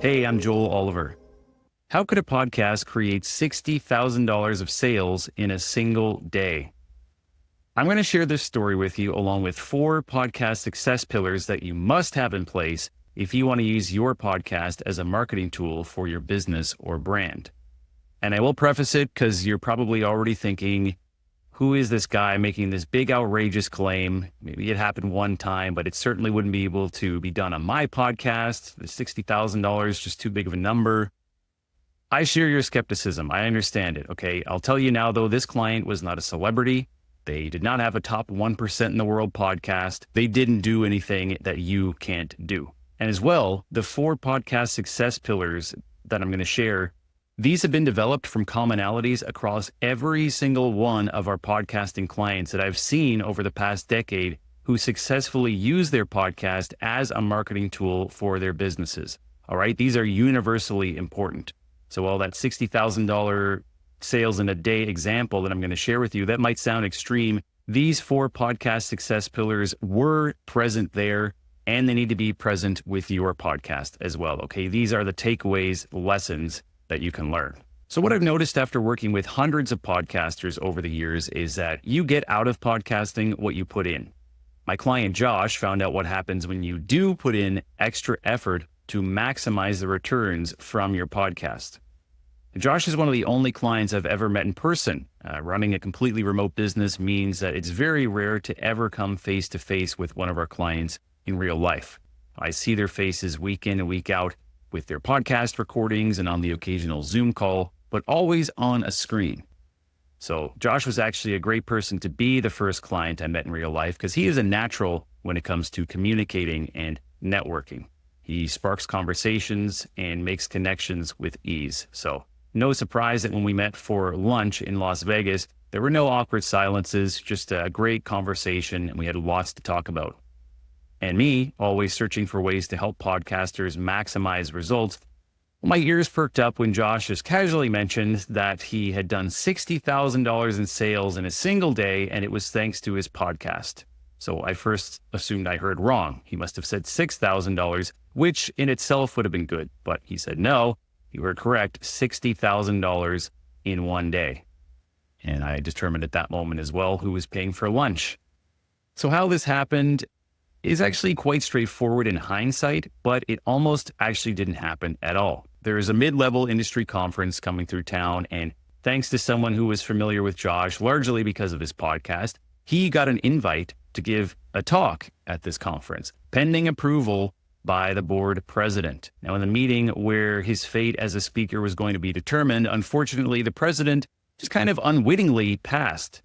Hey, I'm Joel Oliver. How could a podcast create $60,000 of sales in a single day? I'm going to share this story with you along with 4 podcast success pillars that you must have in place if you want to use your podcast as a marketing tool for your business or brand. And I will preface it because you're probably already thinking, who is this guy making this big outrageous claim? Maybe it happened one time, but it certainly wouldn't be able to be done on my podcast. The $60,000 is just too big of a number. I share your skepticism. I understand it. Okay. I'll tell you now, though, this client was not a celebrity. They did not have a top 1% in the world podcast. They didn't do anything that you can't do. And as well, the 4 podcast success pillars that I'm going to share, these have been developed from commonalities across every single one of our podcasting clients that I've seen over the past decade who successfully use their podcast as a marketing tool for their businesses. All right. These are universally important. So while that $60,000 sales in a day example that I'm going to share with you, that might sound extreme, these 4 podcast success pillars were present there, and they need to be present with your podcast as well. Okay. These are the takeaways, lessons that you can learn. So what I've noticed after working with hundreds of podcasters over the years is that you get out of podcasting what you put in. My client Josh found out what happens when you do put in extra effort to maximize the returns from your podcast. Josh is one of the only clients I've ever met in person. Running a completely remote business means that it's very rare to ever come face to face with one of our clients in real life. I see their faces week in and week out with their podcast recordings and on the occasional Zoom call, but always on a screen. So Josh was actually a great person to be the first client I met in real life because he is a natural when it comes to communicating and networking. He sparks conversations and makes connections with ease. So no surprise that when we met for lunch in Las Vegas, there were no awkward silences, just a great conversation, and we had lots to talk about. And me, always searching for ways to help podcasters maximize results, my ears perked up when Josh just casually mentioned that he had done $60,000 in sales in a single day, and it was thanks to his podcast. So I first assumed I heard wrong. He must have said $6,000, which in itself would have been good. But he said, no, you were correct, $60,000 in one day. And I determined at that moment as well who was paying for lunch. So how this happened is actually quite straightforward in hindsight, but it almost actually didn't happen at all. There is a mid-level industry conference coming through town, and thanks to someone who was familiar with Josh, largely because of his podcast, he got an invite to give a talk at this conference, pending approval by the board president. Now, in the meeting where his fate as a speaker was going to be determined, unfortunately, the president just kind of unwittingly passed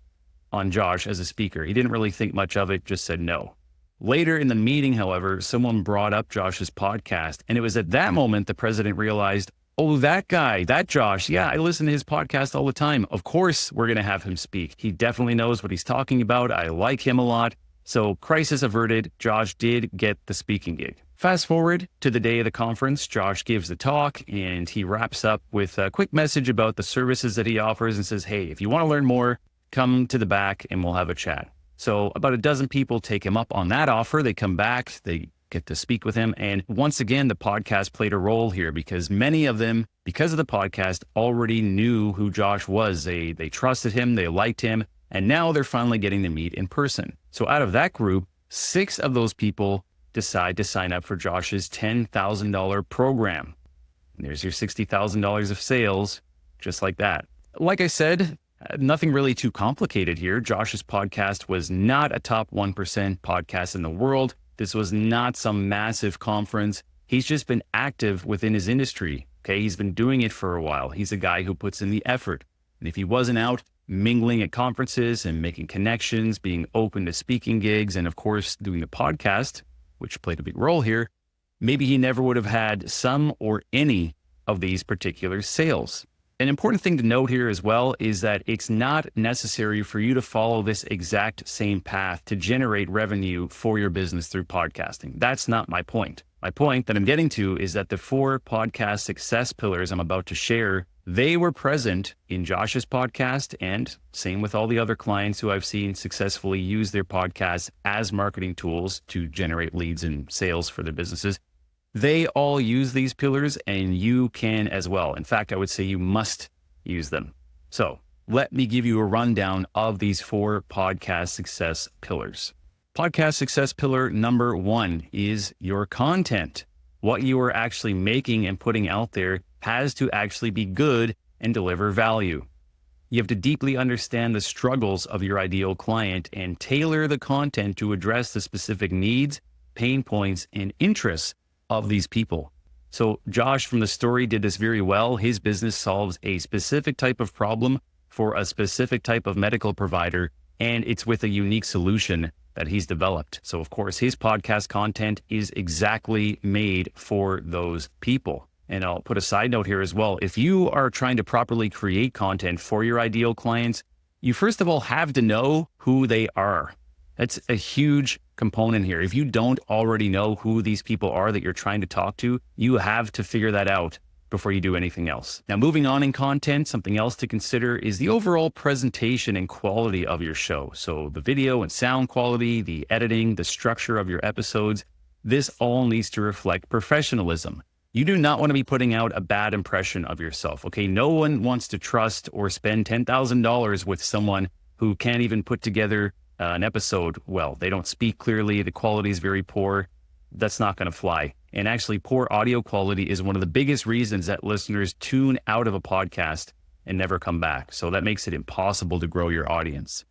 on Josh as a speaker. He didn't really think much of it, just said no. Later in the meeting, however, someone brought up Josh's podcast, and it was at that moment the president realized, oh, that guy, that Josh, yeah, I listen to his podcast all the time. Of course, we're going to have him speak. He definitely knows what he's talking about. I like him a lot. So crisis averted, Josh did get the speaking gig. Fast forward to the day of the conference, Josh gives the talk, and he wraps up with a quick message about the services that he offers and says, hey, if you want to learn more, come to the back and we'll have a chat. So about a dozen people take him up on that offer. They come back, they get to speak with him. And once again, the podcast played a role here because many of them, because of the podcast, already knew who Josh was. They trusted him, they liked him, and now they're finally getting to meet in person. So out of that group, 6 of those people decide to sign up for Josh's $10,000 program. And there's your $60,000 of sales, just like that. Like I said, nothing really too complicated here. Josh's podcast was not a top 1% podcast in the world. This was not some massive conference. He's just been active within his industry. Okay. He's been doing it for a while. He's a guy who puts in the effort. And if he wasn't out mingling at conferences and making connections, being open to speaking gigs, and of course, doing the podcast, which played a big role here, maybe he never would have had some or any of these particular sales. An important thing to note here as well is that it's not necessary for you to follow this exact same path to generate revenue for your business through podcasting. That's not my point. My point that I'm getting to is that the 4 podcast success pillars I'm about to share, they were present in Josh's podcast, and same with all the other clients who I've seen successfully use their podcasts as marketing tools to generate leads and sales for their businesses. They all use these pillars and you can as well. In fact, I would say you must use them. So let me give you a rundown of these 4 podcast success pillars. Podcast success pillar number 1 is your content. What you are actually making and putting out there has to actually be good and deliver value. You have to deeply understand the struggles of your ideal client and tailor the content to address the specific needs, pain points, and interests of these people. So Josh from the story did this very well. His business solves a specific type of problem for a specific type of medical provider, and it's with a unique solution that he's developed. So of course, his podcast content is exactly made for those people. And I'll put a side note here as well. If you are trying to properly create content for your ideal clients, you first of all have to know who they are. That's a huge component here. If you don't already know who these people are that you're trying to talk to, you have to figure that out before you do anything else. Now, moving on in content, something else to consider is the overall presentation and quality of your show. So the video and sound quality, the editing, the structure of your episodes, this all needs to reflect professionalism. You do not want to be putting out a bad impression of yourself, okay? No one wants to trust or spend $10,000 with someone who can't even put together an episode well. They don't speak clearly. The quality is very poor. That's not going to fly. And actually, poor audio quality is one of the biggest reasons that listeners tune out of a podcast and never come back. So that makes it impossible to grow your audience.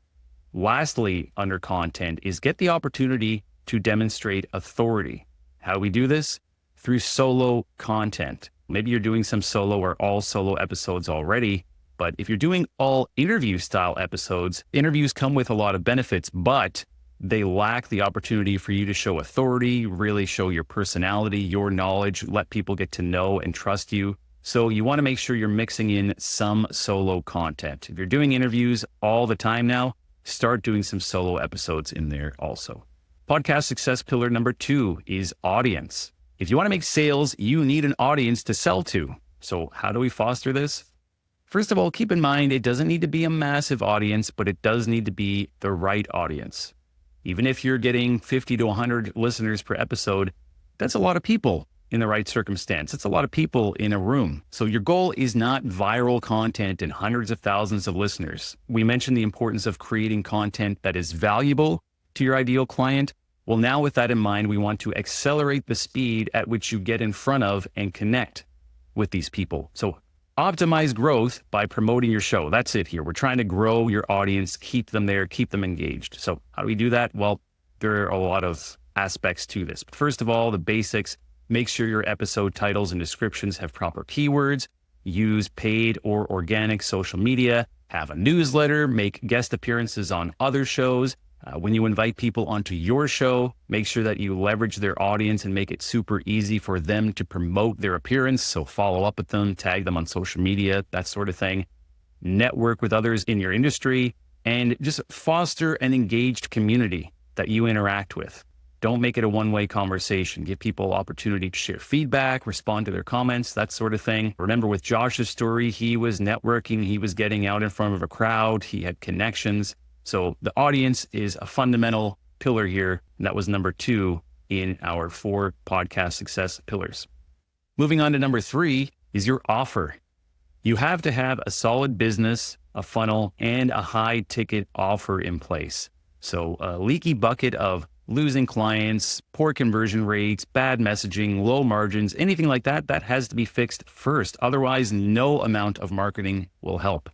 Lastly, under content is get the opportunity to demonstrate authority. How do we do this? Through solo content. Maybe you're doing some solo or all solo episodes already. But if you're doing all interview style episodes, interviews come with a lot of benefits, but they lack the opportunity for you to show authority, really show your personality, your knowledge, let people get to know and trust you. So you want to make sure you're mixing in some solo content. If you're doing interviews all the time now, start doing some solo episodes in there also. Podcast success pillar number 2 is audience. If you want to make sales, you need an audience to sell to. So how do we foster this? First of all, keep in mind, it doesn't need to be a massive audience, but it does need to be the right audience. Even if you're getting 50 to 100 listeners per episode, that's a lot of people in the right circumstance. It's a lot of people in a room. So your goal is not viral content and hundreds of thousands of listeners. We mentioned the importance of creating content that is valuable to your ideal client. Well, now with that in mind, we want to accelerate the speed at which you get in front of and connect with these people. So optimize growth by promoting your show. That's it here. We're trying to grow your audience, keep them there, keep them engaged. So how do we do that? Well, there are a lot of aspects to this. But first of all, the basics, make sure your episode titles and descriptions have proper keywords, use paid or organic social media, have a newsletter, make guest appearances on other shows. When you invite people onto your show, make sure that you leverage their audience and make it super easy for them to promote their appearance. So follow up with them, tag them on social media, that sort of thing. Network with others in your industry and just foster an engaged community that you interact with. Don't make it a one-way conversation. Give people opportunity to share feedback, respond to their comments, that sort of thing. Remember with Josh's story, he was networking, he was getting out in front of a crowd, he had connections. So the audience is a fundamental pillar here. And that was number 2 in our 4 podcast success pillars. Moving on to number 3 is your offer. You have to have a solid business, a funnel, and a high ticket offer in place. So a leaky bucket of losing clients, poor conversion rates, bad messaging, low margins, anything like that, that has to be fixed first. Otherwise, no amount of marketing will help.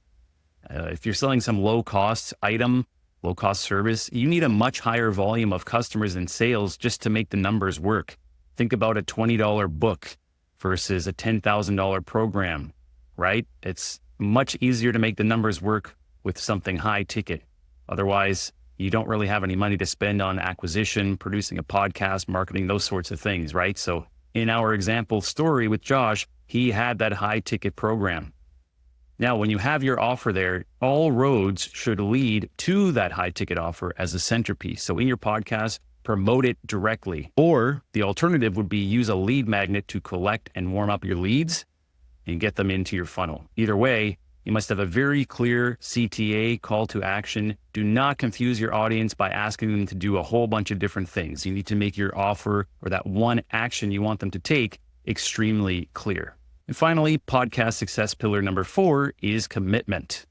If you're selling some low-cost item, low-cost service, you need a much higher volume of customers and sales just to make the numbers work. Think about a $20 book versus a $10,000 program, right? It's much easier to make the numbers work with something high ticket. Otherwise, you don't really have any money to spend on acquisition, producing a podcast, marketing, those sorts of things, right? So in our example story with Josh, he had that high ticket program. Now, when you have your offer there, all roads should lead to that high ticket offer as a centerpiece. So in your podcast, promote it directly. Or the alternative would be use a lead magnet to collect and warm up your leads and get them into your funnel. Either way, You must have a very clear CTA, call to action. Do not confuse your audience by asking them to do a whole bunch of different things. You need to make your offer or that one action you want them to take extremely clear. And finally, podcast success pillar number 4 is commitment.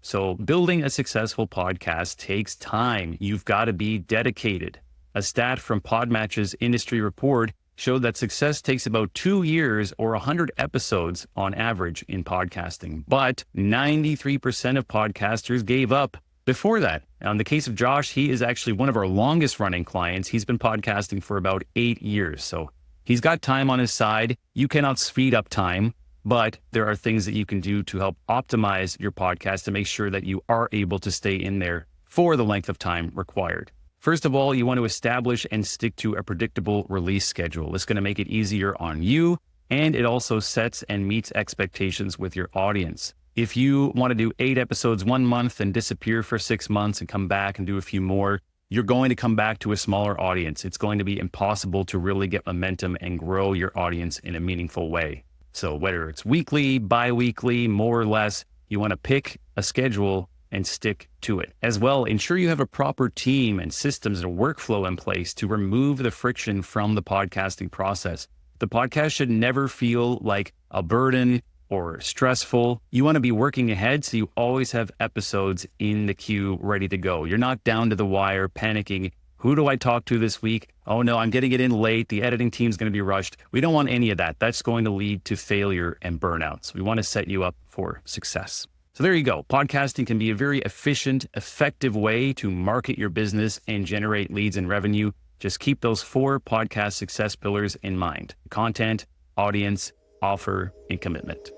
So building a successful podcast takes time. You've got to be dedicated. A stat from PodMatch's industry report showed that success takes about 2 years or 100 episodes on average in podcasting. But 93% of podcasters gave up before that. Now, in the case of Josh, he is actually one of our longest running clients. He's been podcasting for about 8 years. So he's got time on his side. You cannot speed up time, but there are things that you can do to help optimize your podcast to make sure that you are able to stay in there for the length of time required. First of all, you want to establish and stick to a predictable release schedule. It's going to make it easier on you, and it also sets and meets expectations with your audience. If you want to do 8 episodes 1 month and disappear for 6 months and come back and do a few more, you're going to come back to a smaller audience. It's going to be impossible to really get momentum and grow your audience in a meaningful way. So whether it's weekly, bi-weekly, more or less, you want to pick a schedule and stick to it. As well, ensure you have a proper team and systems and workflow in place to remove the friction from the podcasting process. The podcast should never feel like a burden or stressful. You want to be working ahead so you always have episodes in the queue ready to go. You're not down to the wire panicking. Who do I talk to this week? Oh no, I'm getting it in late. The editing team's going to be rushed. We don't want any of that. That's going to lead to failure and burnout. So we want to set you up for success. So there you go. Podcasting can be a very efficient, effective way to market your business and generate leads and revenue. Just keep those 4 podcast success pillars in mind: content, audience, offer, and commitment.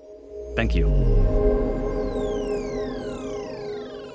Thank you.